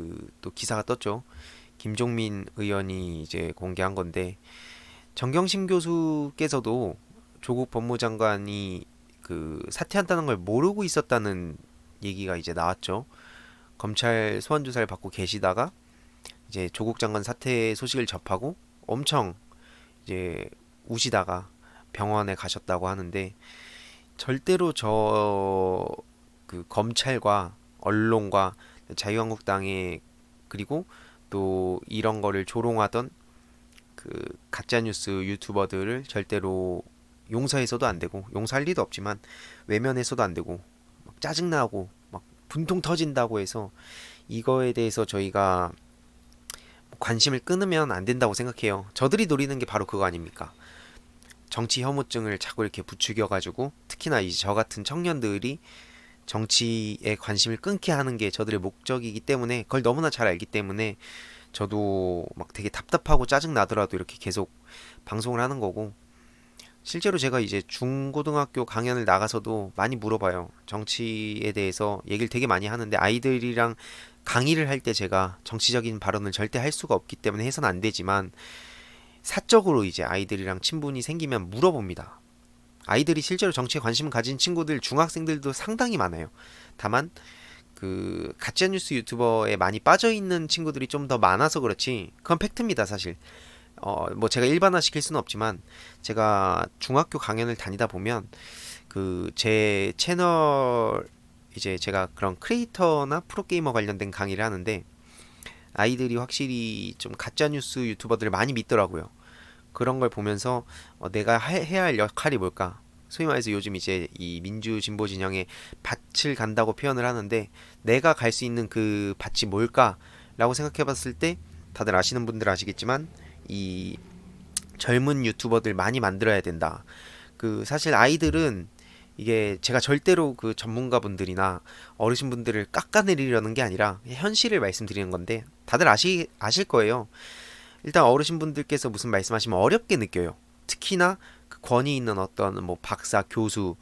그 또 기사가 떴죠. 김종민 의원이 이제 공개한 건데 정경심 교수께서도 조국 법무장관이 그 사퇴한다는 걸 모르고 있었다는 얘기가 이제 나왔죠. 검찰 소환 조사를 받고 계시다가 이제 조국 장관 사퇴 소식을 접하고 엄청 이제 우시다가 병원에 가셨다고 하는데 절대로 저 그 검찰과 언론과 자유한국당의 그리고 또 이런 거를 조롱하던 그 가짜뉴스 유튜버들을 절대로 용서해서도 안 되고 용서할 리도 없지만 외면해서도 안 되고 막 짜증나고 막 분통 터진다고 해서 이거에 대해서 저희가 관심을 끊으면 안 된다고 생각해요. 저들이 노리는 게 바로 그거 아닙니까? 정치 혐오증을 자꾸 이렇게 부추겨가지고 특히나 이제 저 같은 청년들이 정치에 관심을 끊게 하는 게 저들의 목적이기 때문에 그걸 너무나 잘 알기 때문에 저도 막 되게 답답하고 짜증 나더라도 이렇게 계속 방송을 하는 거고 실제로 제가 이제 중고등학교 강연을 나가서도 많이 물어봐요. 정치에 대해서 얘기를 되게 많이 하는데 아이들이랑 강의를 할 때 제가 정치적인 발언을 절대 할 수가 없기 때문에 해서는 안 되지만 사적으로 이제 아이들이랑 친분이 생기면 물어봅니다. 아이들이 실제로 정치에 관심 가진 친구들 중학생들도 상당히 많아요. 다만 그 가짜뉴스 유튜버에 많이 빠져 있는 친구들이 좀 더 많아서 그렇지 그건 팩트입니다 사실. 뭐 제가 일반화 시킬 수는 없지만 제가 중학교 강연을 다니다 보면 그 제 채널 이제 제가 그런 크리에이터나 프로게이머 관련된 강의를 하는데 아이들이 확실히 좀 가짜뉴스 유튜버들을 많이 믿더라고요. 그런 걸 보면서 내가 해야 할 역할이 뭘까? 소위 말해서 요즘 이제 이 민주 진보 진영에 밭을 간다고 표현을 하는데 내가 갈 수 있는 그 밭이 뭘까라고 생각해 봤을 때 다들 아시는 분들 아시겠지만 이 젊은 유튜버들 많이 만들어야 된다. 그 사실 아이들은 이게 제가 절대로 그 전문가분들이나 어르신분들을 깎아내리려는 게 아니라 현실을 말씀드리는 건데 다들 아실 거예요. 일단 어르신분들께서 무슨 말씀하시면 어렵게 느껴요. 특히나 그 권위 있는 어떤 뭐 박사, 교수,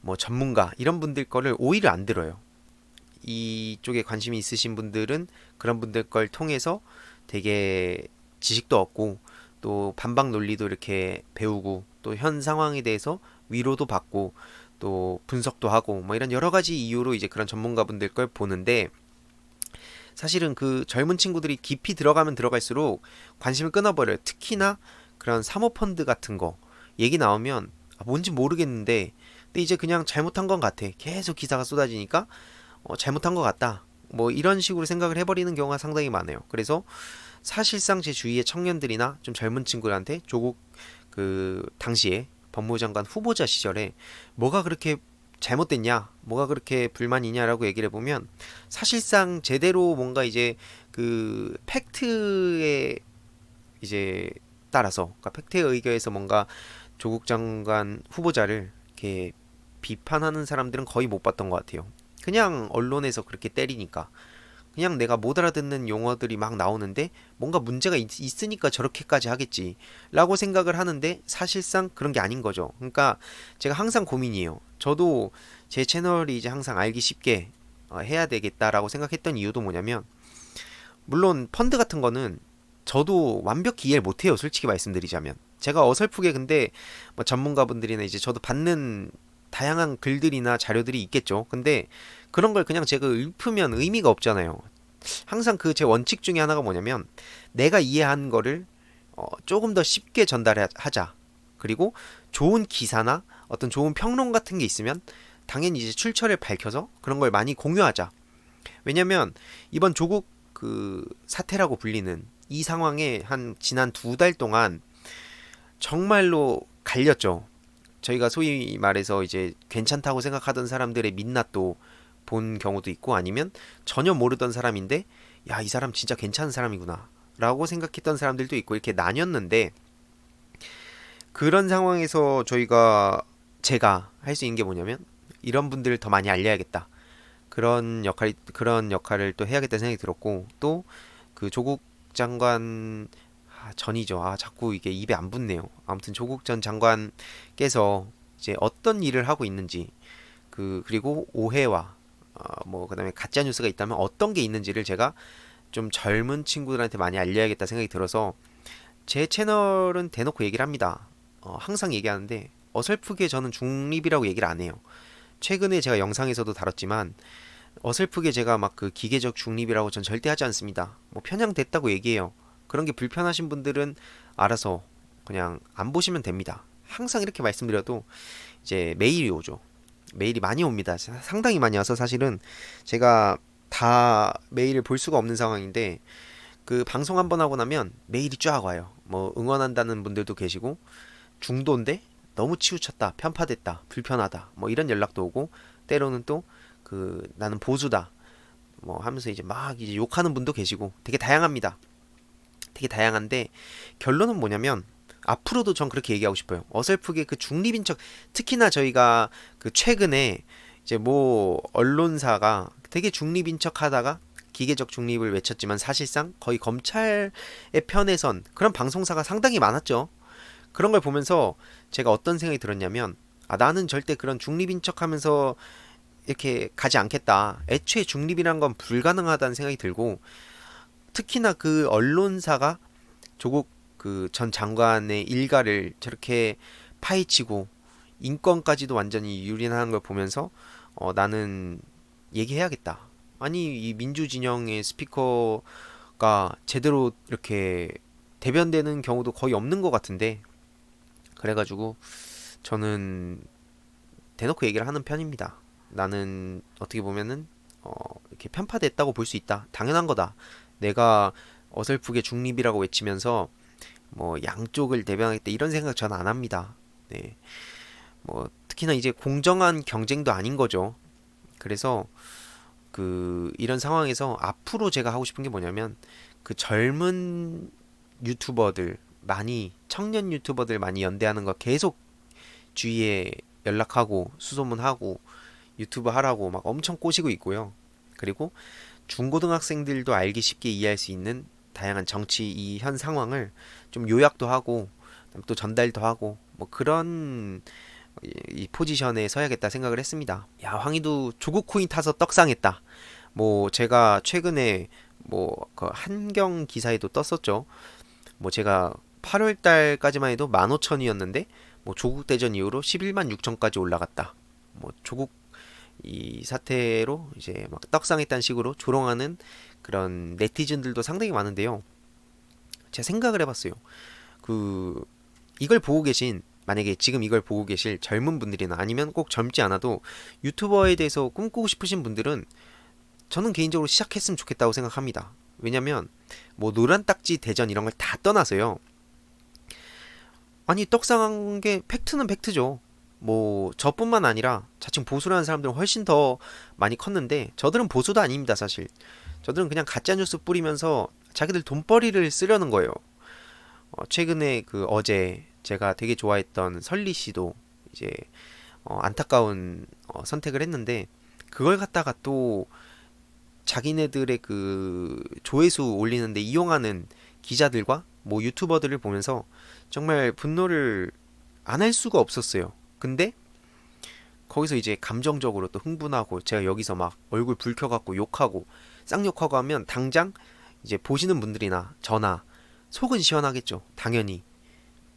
뭐 전문가 이런 분들 거를 오히려 안 들어요. 이쪽에 관심이 있으신 분들은 그런 분들 걸 통해서 되게 지식도 얻고 또 반박 논리도 이렇게 배우고 또 현 상황에 대해서 위로도 받고 또 분석도 하고 뭐 이런 여러 가지 이유로 이제 그런 전문가분들 걸 보는데 사실은 그 젊은 친구들이 깊이 들어가면 들어갈수록 관심을 끊어버려요. 특히나 그런 사모펀드 같은 거 얘기 나오면 뭔지 모르겠는데 근데 이제 그냥 잘못한 건 같아. 계속 기사가 쏟아지니까 잘못한 것 같다. 뭐 이런 식으로 생각을 해버리는 경우가 상당히 많아요. 그래서 사실상 제 주위의 청년들이나 좀 젊은 친구들한테 조국 그 당시에 법무장관 후보자 시절에 뭐가 그렇게 잘못됐냐, 뭐가 그렇게 불만이냐라고 얘기를 해보면 사실상 제대로 뭔가 이제 그 팩트에 이제 따라서 그러니까 팩트에 의거해서 뭔가 조국 장관 후보자를 이렇게 비판하는 사람들은 거의 못 봤던 것 같아요. 그냥 언론에서 그렇게 때리니까 그냥 내가 못 알아듣는 용어들이 막 나오는데 뭔가 문제가 있으니까 저렇게까지 하겠지 라고 생각을 하는데 사실상 그런 게 아닌 거죠. 그러니까 제가 항상 고민이에요. 저도 제 채널이 이제 항상 알기 쉽게 해야 되겠다라고 생각했던 이유도 뭐냐면 물론 펀드 같은 거는 저도 완벽히 이해를 못해요. 솔직히 말씀드리자면 제가 어설프게 근데 뭐 전문가분들이나 이제 저도 받는 다양한 글들이나 자료들이 있겠죠. 근데 그런 걸 그냥 제가 읊으면 의미가 없잖아요. 항상 그 제 원칙 중에 하나가 뭐냐면 내가 이해한 거를 조금 더 쉽게 전달하자. 그리고 좋은 기사나 어떤 좋은 평론 같은 게 있으면 당연히 이제 출처를 밝혀서 그런 걸 많이 공유하자. 왜냐면 이번 조국 그 사태라고 불리는 이 상황에 한 지난 2달 동안 정말로 갈렸죠. 저희가 소위 말해서 이제 괜찮다고 생각하던 사람들의 민낯도 본 경우도 있고 아니면 전혀 모르던 사람인데 야, 이 사람 진짜 괜찮은 사람이구나 라고 생각했던 사람들도 있고 이렇게 나뉘었는데 그런 상황에서 제가 할 수 있는 게 뭐냐면 이런 분들을 더 많이 알려야겠다. 그런 역할을 또 해야겠다는 생각이 들었고 또 그 조국 장관 전이죠. 자꾸 이게 입에 안 붙네요. 아무튼 조국 전 장관께서 이제 어떤 일을 하고 있는지 그리고 오해와 뭐 그다음에 가짜 뉴스가 있다면 어떤 게 있는지를 제가 좀 젊은 친구들한테 많이 알려야겠다 생각이 들어서 제 채널은 대놓고 얘기를 합니다. 항상 얘기하는데 어설프게 저는 중립이라고 얘기를 안 해요. 최근에 제가 영상에서도 다뤘지만 어설프게 제가 막 그 기계적 중립이라고 전 절대 하지 않습니다. 뭐 편향됐다고 얘기해요. 그런 게 불편하신 분들은 알아서 그냥 안 보시면 됩니다. 항상 이렇게 말씀드려도 이제 메일이 오죠. 메일이 많이 옵니다. 상당히 많이 와서 사실은 제가 다 메일을 볼 수가 없는 상황인데 그 방송 한번 하고 나면 메일이 쫙 와요. 뭐 응원한다는 분들도 계시고 중도인데 너무 치우쳤다, 편파됐다, 불편하다, 뭐 이런 연락도 오고 때로는 또 그 나는 보수다, 뭐 하면서 이제 막 이제 욕하는 분도 계시고 되게 다양합니다. 되게 다양한데 결론은 뭐냐면 앞으로도 전 그렇게 얘기하고 싶어요. 어설프게 그 중립인 척 특히나 저희가 그 최근에 이제 뭐 언론사가 되게 중립인 척 하다가 기계적 중립을 외쳤지만 사실상 거의 검찰의 편에 선 그런 방송사가 상당히 많았죠. 그런 걸 보면서 제가 어떤 생각이 들었냐면 나는 절대 그런 중립인 척 하면서 이렇게 가지 않겠다. 애초에 중립이란 건 불가능하다는 생각이 들고 특히나 그 언론사가 조국 그 전 장관의 일가를 저렇게 파헤치고 인권까지도 완전히 유린하는 걸 보면서 나는 얘기해야겠다. 아니 이 민주진영의 스피커가 제대로 이렇게 대변되는 경우도 거의 없는 것 같은데 그래가지고 저는 대놓고 얘기를 하는 편입니다. 나는 어떻게 보면은 이렇게 편파됐다고 볼 수 있다. 당연한 거다. 내가 어설프게 중립이라고 외치면서 뭐 양쪽을 대변하겠다 이런 생각 전 안 합니다. 네. 뭐 특히나 이제 공정한 경쟁도 아닌 거죠. 그래서 그 이런 상황에서 앞으로 제가 하고 싶은 게 뭐냐면 그 젊은 유튜버들 많이 청년 유튜버들 많이 연대하는 거 계속 주위에 연락하고 수소문하고 유튜브 하라고 막 엄청 꼬시고 있고요. 그리고 중고등학생들도 알기 쉽게 이해할 수 있는 다양한 정치 이 현 상황을 좀 요약도 하고 또 전달도 하고 뭐 그런 이 포지션에 서야겠다 생각을 했습니다. 야, 황희도 조국 코인 타서 떡상했다. 뭐 제가 최근에 뭐 그 한경 기사에도 떴었죠. 뭐 제가 8월 달까지만 해도 15,000이었는데 뭐 조국 대전 이후로 11만 6천까지 올라갔다. 뭐 조국 이 사태로 이제 막 떡상했다는 식으로 조롱하는 그런 네티즌들도 상당히 많은데요. 제가 생각을 해봤어요. 그 이걸 보고 계신 만약에 지금 이걸 보고 계실 젊은 분들이나 아니면 꼭 젊지 않아도 유튜버에 대해서 꿈꾸고 싶으신 분들은 저는 개인적으로 시작했으면 좋겠다고 생각합니다. 왜냐면 뭐 노란 딱지 대전 이런 걸 다 떠나서요. 아니 떡상한 게 팩트는 팩트죠. 뭐 저뿐만 아니라 자칭 보수라는 사람들은 훨씬 더 많이 컸는데 저들은 보수도 아닙니다 사실. 저들은 그냥 가짜 뉴스 뿌리면서 자기들 돈벌이를 쓰려는 거예요. 최근에 그 어제 제가 되게 좋아했던 설리 씨도 이제 안타까운 선택을 했는데 그걸 갖다가 또 자기네들의 그 조회수 올리는데 이용하는 기자들과 뭐 유튜버들을 보면서 정말 분노를 안 할 수가 없었어요. 근데 거기서 이제 감정적으로 또 흥분하고 제가 여기서 막 얼굴 붉혀갖고 욕하고 쌍욕하고 하면 당장 이제 보시는 분들이나 저나 속은 시원하겠죠. 당연히.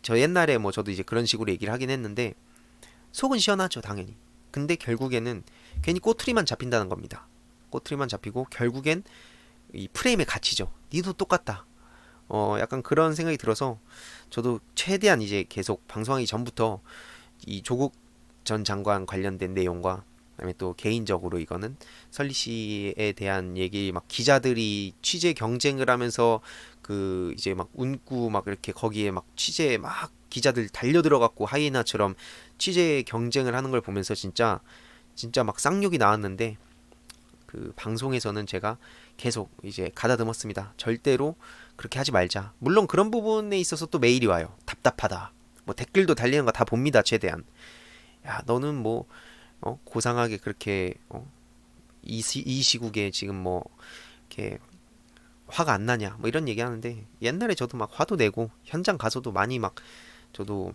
저 옛날에 뭐 저도 이제 그런 식으로 얘기를 하긴 했는데 속은 시원하죠. 당연히. 근데 결국에는 괜히 꼬투리만 잡힌다는 겁니다. 꼬투리만 잡히고 결국엔 이 프레임에 갇히죠. 니도 똑같다. 약간 그런 생각이 들어서 저도 최대한 이제 계속 방송하기 전부터 이 조국 전 장관 관련된 내용과 그다음에 또 개인적으로 이거는 설리 씨에 대한 얘기 막 기자들이 취재 경쟁을 하면서 그 이제 막 운구 막 이렇게 거기에 막 취재 막 기자들 달려들어갖고 하이에나처럼 취재 경쟁을 하는 걸 보면서 진짜 막 쌍욕이 나왔는데 그 방송에서는 제가 계속 이제 가다듬었습니다. 절대로 그렇게 하지 말자. 물론 그런 부분에 있어서 또 메일이 와요. 답답하다. 뭐 댓글도 달리는 거 다 봅니다. 최대한. 야, 너는 뭐 고상하게 그렇게 이 시국에 지금 뭐 이렇게 화가 안 나냐 뭐 이런 얘기 하는데 옛날에 저도 막 화도 내고 현장 가서도 많이 막 저도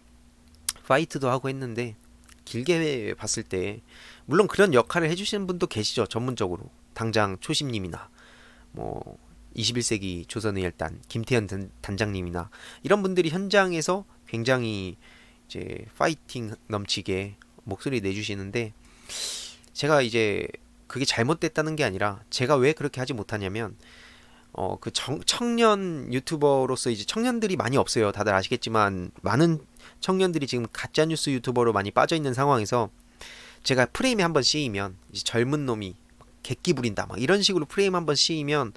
파이트도 하고 했는데 길게 봤을 때 물론 그런 역할을 해주시는 분도 계시죠. 전문적으로 당장 초심님이나 뭐 21세기 조선의열단 김태현 단장님이나 이런 분들이 현장에서 굉장히 이제 파이팅 넘치게 목소리 내주시는데, 제가 이제 그게 잘못됐다는 게 아니라 제가 왜 그렇게 하지 못하냐면, 그 청년 유튜버로서 이제 청년들이 많이 없어요. 다들 아시겠지만 많은 청년들이 지금 가짜뉴스 유튜버로 많이 빠져 있는 상황에서, 제가 프레임에 한번 씌이면 이제 젊은 놈이 객기 부린다 막 이런 식으로 프레임 한번 씌이면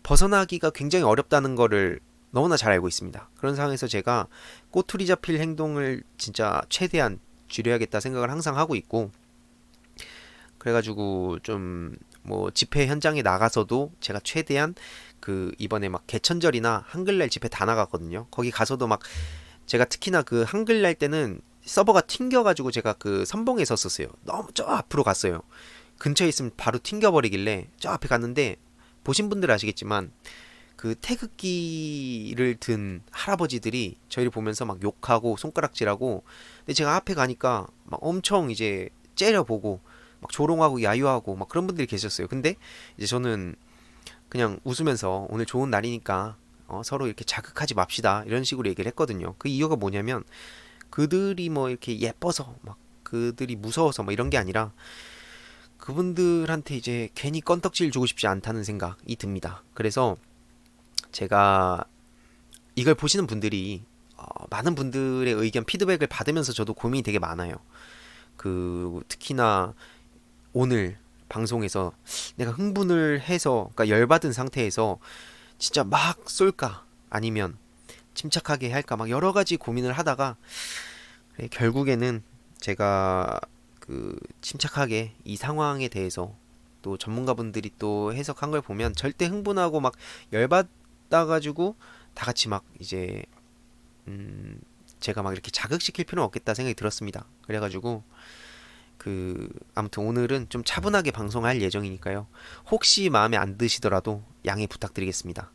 벗어나기가 굉장히 어렵다는 거를 너무나 잘 알고 있습니다. 그런 상황에서 제가 꼬투리 잡힐 행동을 진짜 최대한 줄여야겠다 생각을 항상 하고 있고, 그래가지고 좀 뭐 집회 현장에 나가서도 제가 최대한 그 이번에 막 개천절이나 한글날 집회 다 나갔거든요. 거기 가서도 막 제가 특히나 그 한글날 때는 서버가 튕겨가지고 제가 그 선봉에 섰었어요. 너무 저 앞으로 갔어요. 근처에 있으면 바로 튕겨버리길래 저 앞에 갔는데, 보신 분들 아시겠지만 그 태극기를 든 할아버지들이 저희를 보면서 막 욕하고 손가락질하고, 근데 제가 앞에 가니까 막 엄청 이제 째려보고 막 조롱하고 야유하고 막 그런 분들이 계셨어요. 근데 이제 저는 그냥 웃으면서 오늘 좋은 날이니까 서로 이렇게 자극하지 맙시다 이런 식으로 얘기를 했거든요. 그 이유가 뭐냐면, 그들이 뭐 이렇게 예뻐서 막 그들이 무서워서 뭐 이런 게 아니라, 그분들한테 이제 괜히 껌떡질 주고 싶지 않다는 생각이 듭니다. 그래서 제가 이걸 보시는 분들이 많은 분들의 의견 피드백을 받으면서 저도 고민이 되게 많아요. 그 특히나 오늘 방송에서 내가 흥분을 해서, 그러니까 열받은 상태에서 진짜 막 쏠까 아니면 침착하게 할까 막 여러 가지 고민을 하다가, 결국에는 제가 그 침착하게 이 상황에 대해서, 또 전문가분들이 또 해석한 걸 보면 절대 흥분하고 막 열받아가지고 다 같이 막 이제 제가 막 이렇게 자극시킬 필요는 없겠다 생각이 들었습니다. 그래가지고 그 아무튼 오늘은 좀 차분하게 방송할 예정이니까요. 혹시 마음에 안 드시더라도 양해 부탁드리겠습니다.